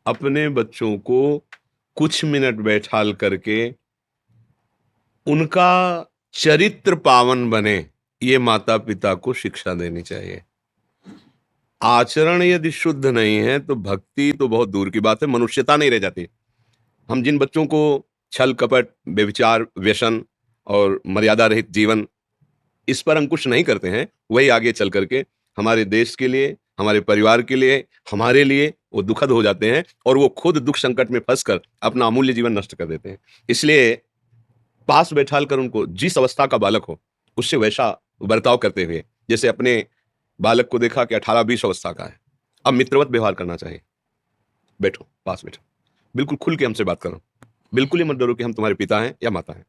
अपने बच्चों को कुछ मिनट बैठाल करके उनका चरित्र पावन बने, ये माता पिता को शिक्षा देनी चाहिए। आचरण यदि शुद्ध नहीं है तो भक्ति तो बहुत दूर की बात है, मनुष्यता नहीं रह जाती। हम जिन बच्चों को छल कपट, व्यभिचार, व्यसन और मर्यादा रहित जीवन, इस पर अंकुश नहीं करते हैं, वही आगे चल करके हमारे देश के लिए, हमारे परिवार के लिए, हमारे लिए वो दुखद हो जाते हैं और वो खुद दुख संकट में फंसकर अपना अमूल्य जीवन नष्ट कर देते हैं। इसलिए पास बैठाल कर उनको जिस अवस्था का बालक हो, उससे वैसा बर्ताव करते हुए, जैसे अपने बालक को देखा कि 18-20 अवस्था का है, अब मित्रवत व्यवहार करना चाहिए। बैठो, पास बैठो, बिल्कुल खुल के हमसे बात करो, बिल्कुल ही मत डरो कि हम तुम्हारे पिता हैं या माता हैं।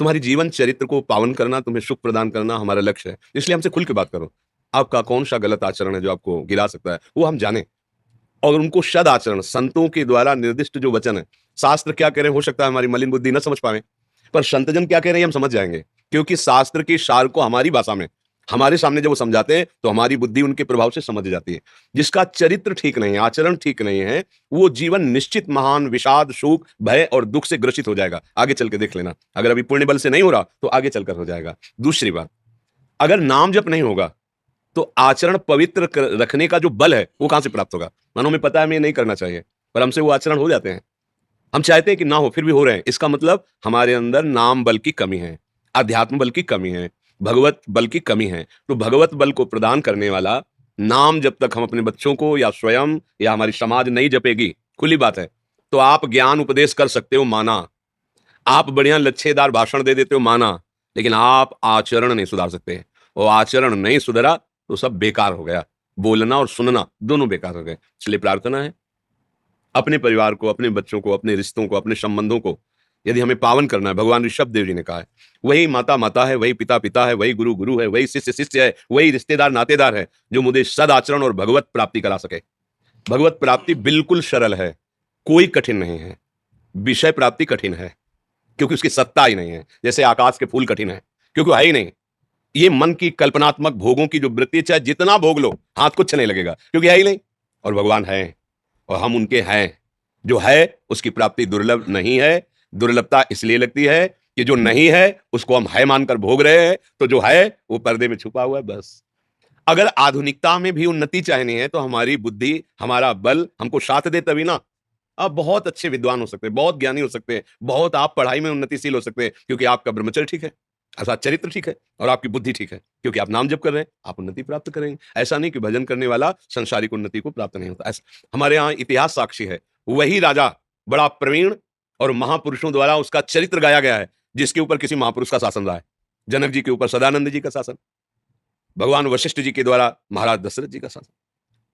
तुम्हारी जीवन चरित्र को पावन करना, तुम्हें सुख प्रदान करना हमारा लक्ष्य है, इसलिए हमसे खुल के बात करो। आपका कौन सा गलत आचरण है जो आपको गिरा सकता है, वो हम जाने, और उनको सद आचरण, संतों के द्वारा निर्दिष्ट जो वचन है, शास्त्र क्या कह रहे हैं, हो सकता है हमारी मलिन बुद्धि न समझ पाए, पर संतजन क्या कह रहे हैं हम समझ जाएंगे, क्योंकि शास्त्र के सार को हमारी भाषा में हमारे सामने जब वो समझाते हैं तो हमारी बुद्धि उनके प्रभाव से समझ जाती है। जिसका चरित्र ठीक नहीं है, आचरण ठीक नहीं है, वो जीवन निश्चित महान विषाद, शोक, भय और दुख से ग्रसित हो जाएगा। आगे चल के देख लेना, अगर अभी पुण्य बल से नहीं हो रहा तो आगे चलकर हो जाएगा। दूसरी बात, अगर नाम जप नहीं होगा तो आचरण पवित्र रखने का जो बल है वो कहां से प्राप्त होगा। मानो में पता है हमें नहीं करना चाहिए, पर हमसे वो आचरण हो जाते हैं। हम चाहते हैं कि ना हो, फिर भी हो रहे हैं। इसका मतलब हमारे अंदर नाम बल की कमी है, अध्यात्म बल की कमी है, भगवत बल की कमी है। तो भगवत बल को प्रदान करने वाला नाम जब तक हम अपने बच्चों को या स्वयं या हमारी समाज नहीं जपेगी, खुली बात है, तो आप ज्ञान उपदेश कर सकते हो, माना, आप बढ़िया लच्छेदार भाषण दे देते हो, माना, लेकिन आप आचरण नहीं सुधार सकते। और आचरण नहीं सुधरा तो सब बेकार हो गया, बोलना और सुनना दोनों बेकार हो गए। इसलिए प्रार्थना है, अपने परिवार को, अपने बच्चों को, अपने रिश्तों को, अपने संबंधों को यदि हमें पावन करना है, भगवान ऋषभ देव जी ने कहा है, वही माता माता है, वही पिता पिता है, वही गुरु गुरु है, वही शिष्य शिष्य है, वही रिश्तेदार नातेदार है जो मुझे सदाचरण और भगवत प्राप्ति करा सके। भगवत प्राप्ति बिल्कुल सरल है, कोई कठिन नहीं है। विषय प्राप्ति कठिन है क्योंकि उसकी सत्ता ही नहीं है, जैसे आकाश के फूल कठिन है क्योंकि है ही नहीं। ये मन की कल्पनात्मक भोगों की जो वृत्ति, चाहे जितना भोग लो हाथ कुछ नहीं लगेगा क्योंकि है ही नहीं, और भगवान है और हम उनके हैं। जो है उसकी प्राप्ति दुर्लभ नहीं है। दुर्लभता इसलिए लगती है कि जो नहीं है उसको हम है मानकर भोग रहे हैं, तो जो है वो पर्दे में छुपा हुआ है बस। अगर आधुनिकता में भी उन्नति चाहनी है तो हमारी बुद्धि, हमारा बल हमको साथ दे, तभी ना। आप बहुत अच्छे विद्वान हो सकते हैं, बहुत ज्ञानी हो सकते हैं, बहुत आप पढ़ाई में उन्नतिशील हो सकते हैं क्योंकि आपका ब्रह्मचर्य ठीक है, अर्थात चरित्र ठीक है, और आपकी बुद्धि ठीक है क्योंकि आप नाम जप कर रहे हैं, आप उन्नति प्राप्त करेंगे। ऐसा नहीं कि भजन करने वाला संसारिक उन्नति को प्राप्त नहीं होता। ऐसा हमारे यहाँ इतिहास साक्षी है, वही राजा बड़ा प्रवीण और महापुरुषों द्वारा उसका चरित्र गाया गया है जिसके ऊपर किसी महापुरुष का शासन रहा है। जनक जी के ऊपर सदानंद जी का शासन, भगवान वशिष्ठ जी के द्वारा महाराज दशरथ जी का शासन,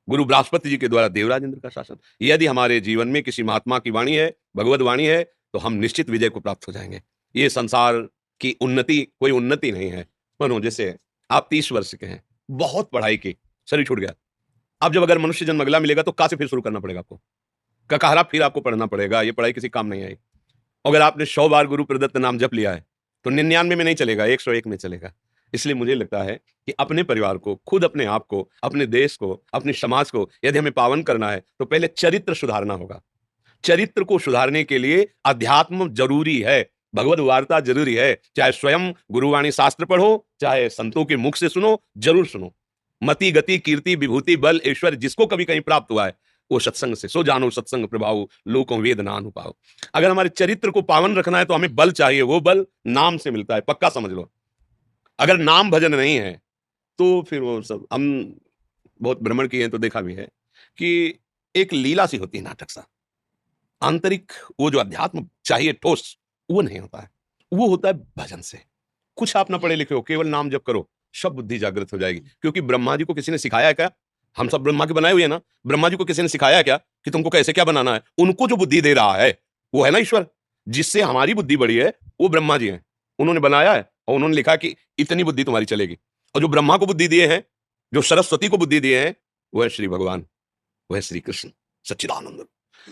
गुरु बृहस्पति जी के द्वारा देवराज इंद्र का शासन। यदि हमारे जीवन में किसी महात्मा की वाणी है, भगवत वाणी है, तो हम निश्चित विजय को प्राप्त हो जाएंगे। ये संसार की उन्नति कोई उन्नति नहीं है। मानो जैसे आप 30 वर्ष के हैं, बहुत पढ़ाई की, शरीर छूट गया, अब जब अगर मनुष्य जन्म अगला मिलेगा तो कहां से फिर शुरू करना पड़ेगा आपको, ककहरा फिर आपको पढ़ना पड़ेगा। ये पढ़ाई किसी काम नहीं आई। अगर आपने 100 बार गुरु प्रदत्त नाम जप लिया है तो 99 में नहीं चलेगा, 101 में चलेगा। इसलिए मुझे लगता है कि अपने परिवार को, खुद अपने आप को, अपने देश को, अपने समाज को यदि हमें पावन करना है तो पहले चरित्र सुधारना होगा। चरित्र को सुधारने के लिए अध्यात्म जरूरी है, भगवत वार्ता जरूरी है। चाहे स्वयं गुरुवाणी शास्त्र पढ़ो, चाहे संतों के मुख से सुनो, जरूर सुनो। मति गति कीर्ति विभूति बल ऐश्वर्य जिसको कभी कहीं प्राप्त हुआ है वो सत्संग से, सो जानो सत्संग प्रभाव लोकों वेद ना अनुपाओ। अगर हमारे चरित्र को पावन रखना है तो हमें बल चाहिए, वो बल नाम से मिलता है, पक्का समझ लो। अगर नाम भजन नहीं है तो फिर वो सब, हम बहुत भ्रमण किए हैं तो देखा भी है कि एक लीला सी होती है, नाटक सा। आंतरिक वो जो अध्यात्म चाहिए ठोस, वो नहीं होता है, वो होता है भजन से। कुछ आप ना पढ़े लिखे हो, केवल नाम जप करो, सब बुद्धि जागृत हो जाएगी। क्योंकि ब्रह्मा जी को किसी ने सिखाया है क्या? हम सब ब्रह्मा के बनाए हुए हैं ना। ब्रह्मा जी को किसी ने सिखाया है क्या कि तुमको कैसे क्या बनाना है? उनको जो बुद्धि दे रहा है वो है ना ईश्वर, जिससे हमारी बुद्धि बढ़ी है, वो ब्रह्मा जी हैं। उन्होंने बनाया है और उन्होंने लिखा कि इतनी बुद्धि तुम्हारी चलेगी। और जो ब्रह्मा को बुद्धि दिए हैं, जो सरस्वती को बुद्धि दिए हैं, वो है श्री भगवान, वो है श्री कृष्ण सच्चिदानंद।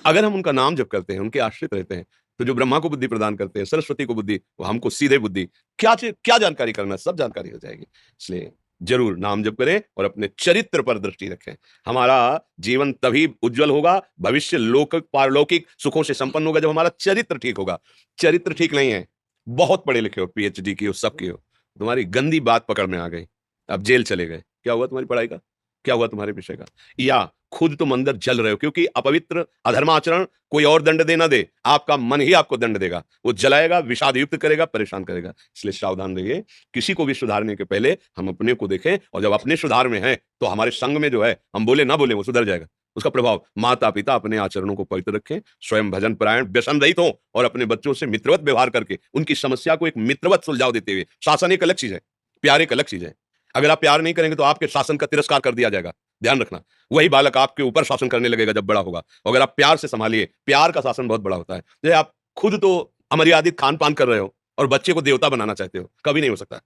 अगर हम उनका नाम जप करते हैं, उनके आश्रित रहते हैं, तो जो ब्रह्मा को बुद्धि प्रदान करते हैं, सरस्वती को बुद्धि, वो हमको सीधे बुद्धि, क्या जानकारी करना है, सब जानकारी हो जाएगी। इसलिए जरूर नाम जप करें और अपने चरित्र पर दृष्टि रखें। हमारा जीवन तभी उज्जवल होगा, भविष्य लोक पारलौकिक सुखों से संपन्न होगा जब हमारा चरित्र ठीक होगा। चरित्र ठीक नहीं है, बहुत पढ़े लिखे हो, पीएचडी की हो, सब की हो, तुम्हारी गंदी बात पकड़ में आ गई, अब जेल चले गए, क्या हुआ तुम्हारी पढ़ाई का, क्या हुआ तुम्हारे विषय का? या खुद तुम अंदर जल रहे हो, क्योंकि अपवित्र अधर्माचरण कोई और दंड दे ना दे, आपका मन ही आपको दंड देगा, वो जलाएगा, विषाद युक्त करेगा, परेशान करेगा। इसलिए सावधान रहिए, किसी को भी सुधारने के पहले हम अपने को देखें, और जब अपने सुधार में हैं तो हमारे संग में जो है, हम बोले ना बोले वो सुधर जाएगा। उसका प्रभाव माता पिता अपने आचरणों को पवित्र रखें, स्वयं भजन परायण व्यसन रहित हो, और अपने बच्चों से मित्रवत व्यवहार करके उनकी समस्या को एक मित्रवत सुलझाव देते हुए, शासन एक अलग चीज है, प्यार एक अलग चीज है। अगर आप प्यार नहीं करेंगे तो आपके शासन का तिरस्कार कर दिया जाएगा, ध्यान रखना। वही बालक आपके ऊपर शासन करने लगेगा जब बड़ा होगा। अगर आप प्यार से संभालिए, प्यार का शासन बहुत बड़ा होता है। जैसे आप खुद तो अमर्यादित खान पान कर रहे हो और बच्चे को देवता बनाना चाहते हो, कभी नहीं हो सकता।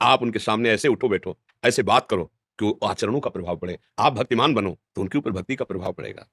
आप उनके सामने ऐसे उठो बैठो, ऐसे बात करो कि वो आचरणों का प्रभाव पड़े। आप भक्तिमान बनो तो उनके ऊपर भक्ति का प्रभाव पड़ेगा।